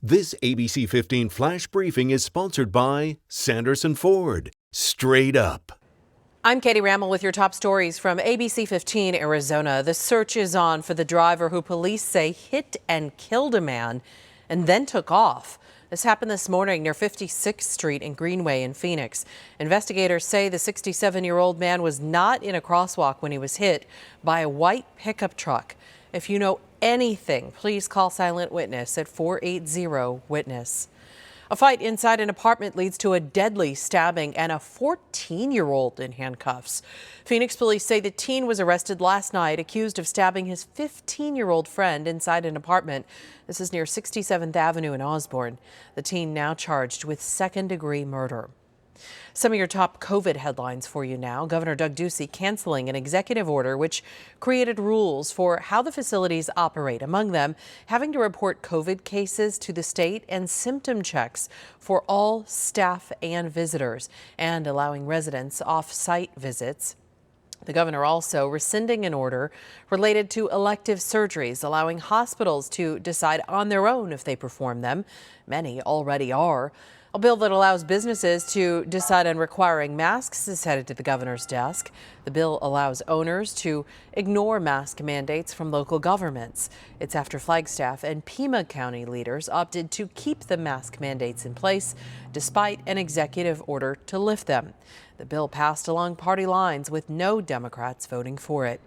This ABC 15 flash briefing is sponsored by Sanderson Ford. Straight up. I'm Katie Rammel with your top stories from ABC15 Arizona. The search is on for the driver who police say hit and killed a man and then took off. This happened this morning near 56th Street and Greenway in Phoenix. Investigators say the 67-year-old man was not in a crosswalk when he was hit by a white pickup truck. If you know anything, please call Silent Witness at 480-WITNESS. A fight inside an apartment leads to a deadly stabbing and a 14-year-old in handcuffs. Phoenix police say the teen was arrested last night, accused of stabbing his 15-year-old friend inside an apartment. This is near 67th Avenue in Osborne. The teen now charged with second-degree murder. Some of your top COVID headlines for you now. Governor Doug Ducey canceling an executive order which created rules for how the facilities operate. Among them, having to report COVID cases to the state and symptom checks for all staff and visitors, and allowing residents off-site visits. The governor also rescinding an order related to elective surgeries, allowing hospitals to decide on their own if they perform them. Many already are. A bill that allows businesses to decide on requiring masks is headed to the governor's desk. The bill allows owners to ignore mask mandates from local governments. It's after Flagstaff and Pima County leaders opted to keep the mask mandates in place despite an executive order to lift them. The bill passed along party lines with no Democrats voting for it.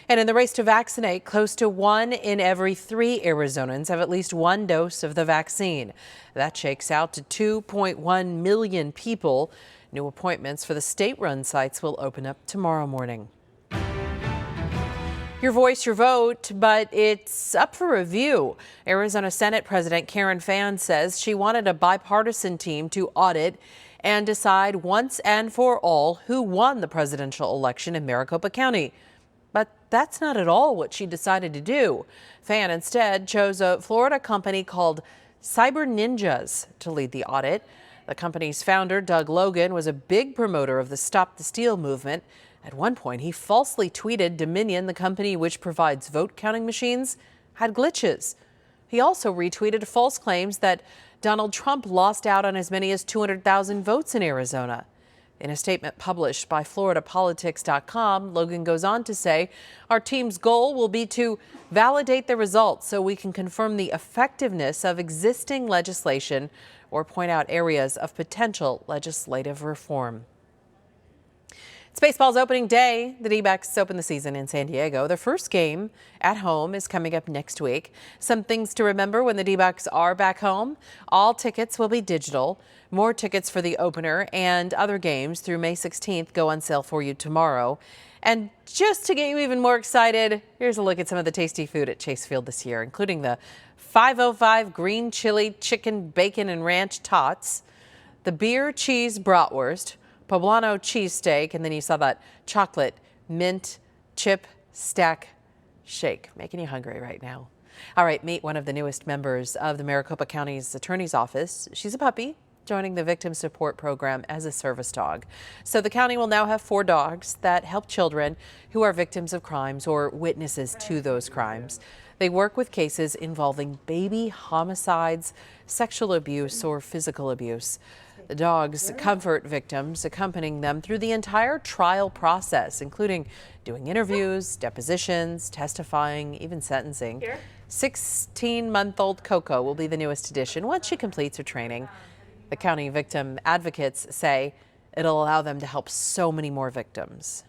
And in the race to vaccinate, close to 1 in every 3 Arizonans have at least one dose of the vaccine. That shakes out to 2.1 million people. New appointments for the state-run sites will open up tomorrow morning. Your voice, your vote, but it's up for review. Arizona Senate President Karen Fann says she wanted a bipartisan team to audit and decide once and for all who won the presidential election in Maricopa County. But that's not at all what she decided to do. Fann instead chose a Florida company called Cyber Ninjas to lead the audit. The company's founder, Doug Logan, was a big promoter of the Stop the Steal movement. At one point, he falsely tweeted Dominion, the company which provides vote counting machines, had glitches. He also retweeted false claims that Donald Trump lost out on as many as 200,000 votes in Arizona. In a statement published by FloridaPolitics.com, Logan goes on to say, our team's goal will be to validate the results so we can confirm the effectiveness of existing legislation or point out areas of potential legislative reform. It's baseball's opening day. The D-backs open the season in San Diego. Their first game at home is coming up next week. Some things to remember when the D-backs are back home. All tickets will be digital. More tickets for the opener and other games through May 16th go on sale for you tomorrow. And just to get you even more excited, here's a look at some of the tasty food at Chase Field this year, including the 505 green chili chicken bacon and ranch tots, the beer cheese bratwurst, poblano cheesesteak, and then you saw that chocolate mint chip stack shake. Making you hungry right now. All right, meet one of the newest members of the Maricopa County's Attorney's Office. She's a puppy, joining the Victim Support Program as a service dog. So the county will now have 4 dogs that help children who are victims of crimes or witnesses to those crimes. They work with cases involving baby homicides, sexual abuse, or physical abuse. The dogs comfort victims, accompanying them through the entire trial process, including doing interviews, depositions, testifying, even sentencing. 16-month-old Coco will be the newest addition once she completes her training. The county victim advocates say it'll allow them to help so many more victims.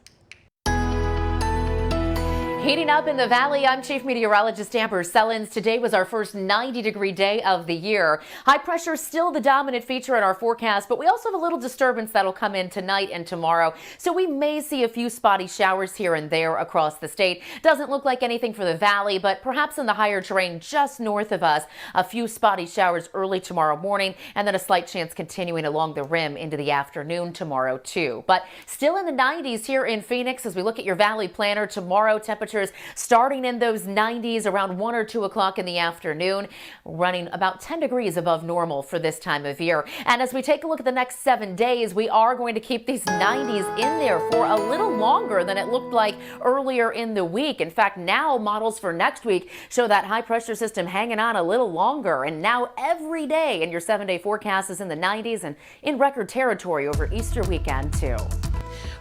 Heating up in the valley, I'm Chief Meteorologist Amber Sellens. Today was our first 90-degree day of the year. High pressure is still the dominant feature in our forecast, but we also have a little disturbance that'll come in tonight and tomorrow. So we may see a few spotty showers here and there across the state. Doesn't look like anything for the valley, but perhaps in the higher terrain just north of us, a few spotty showers early tomorrow morning, and then a slight chance continuing along the rim into the afternoon tomorrow too. But still in the 90s here in Phoenix as we look at your valley planner tomorrow. Temperatures temperatures starting in those 90s around 1 or 2 o'clock in the afternoon, running about 10 degrees above normal for this time of year. And as we take a look at the next 7 days, we are going to keep these 90s in there for a little longer than it looked like earlier in the week. In fact, now models for next week show that high pressure system hanging on a little longer. And now every day in your 7-day forecast is in the 90s and in record territory over Easter weekend too.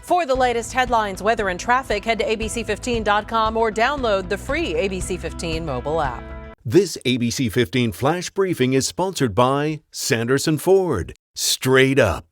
For the latest headlines, weather, and traffic, head to abc15.com or download the free ABC15 mobile app. This ABC 15 Flash Briefing is sponsored by Sanderson Ford. Straight up.